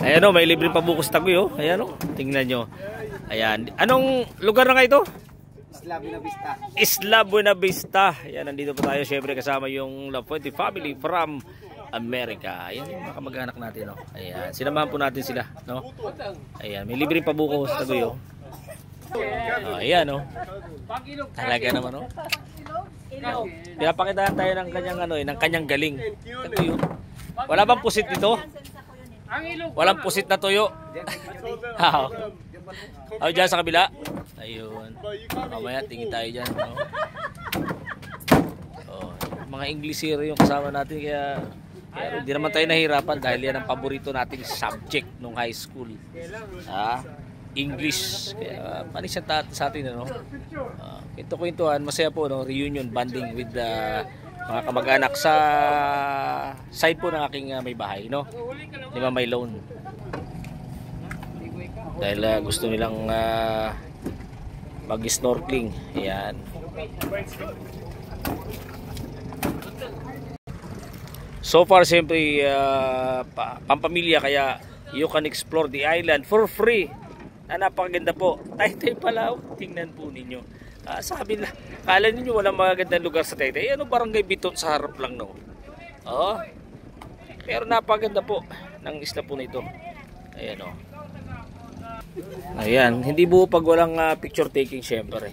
Ayan o, may libreng pabuko sa Taguy o. Ayan o, tingnan nyo. Ayan. Anong lugar na nga ito? Isla Buena Vista. Isla Buena Vista. Ayan, nandito po tayo. Siyempre kasama yung La Fuente family from America. Ayan yung mga kamag-anak natin o. Ayan, sinamahan po natin sila. No? Ayan, may libreng pabuko sa Taguy o. Ayan o. Talaga naman o. Pinapakitaan tayo ng kanyang ano ng kanyang galing. Taguy o. Wala bang pusit dito? Walang pusit na tuyo. Dyan sa kabila. Ayun. Mamaya tingin tayo dyan. No? Mga Englishero yung kasama natin. Kaya hindi naman tayo nahirapan dahil yan ang paborito nating subject nung high school. English. Kaya panis sa atin. No? Kwento-kwentuhan. Masaya po. No? Reunion bonding with the mga kamag-anak sa side po ng aking may bahay, no? Di ba may loan? Dahil gusto nilang mag-snorkeling. Ayan. So far, siyempre, pampamilya, kaya you can explore the island for free. Napakaganda po. Taytay Palaw. Tingnan po ninyo. Sabi na, kala ninyo walang magagandang lugar sa Taytay. Ano, barangay Bitot sa harap lang, no? Pero napaganda po ng isla po nito. Ayan, o. Ayan, hindi buo pag walang picture taking, syempre.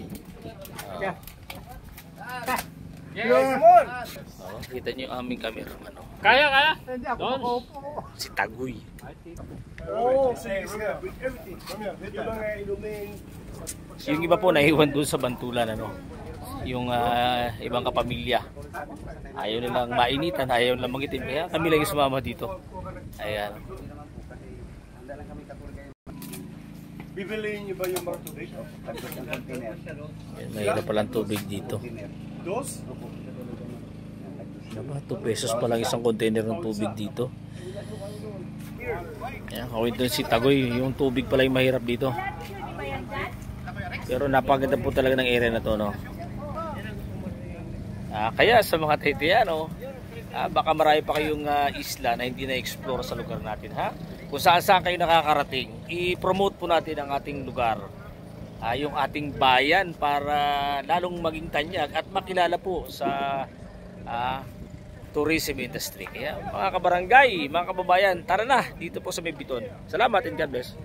Kita nyo yung aming camera, ano? Kaya? Don? Si Taguy. Yung iba po naiwan dun sa Bantulan, ano? Yung ibang kapamilya. Ayaw nilang mainitan, ayaw nilang magitim. Kaya kami lang yung sumama dito. Ayan. Bibiliin niyo ba yung mga tubig? Mayroon palang tubig dito. Dos? 2 pesos pa lang isang container ng tubig dito. Ayan, kawin doon si Taguy. Yung tubig pala yung mahirap dito. Pero napaganda po talaga ng area na to, no? Kaya sa mga Taytayano, baka marami pa kayong isla na hindi na-explore sa lugar natin, ha? Kung saan kayo nakakarating, i-promote po natin ang ating lugar, yung ating bayan, para lalong maging tanyag at makilala po sa tourism industry. Kaya mga kabarangay, mga kababayan, tara na dito po sa May Biton. Salamat and God bless.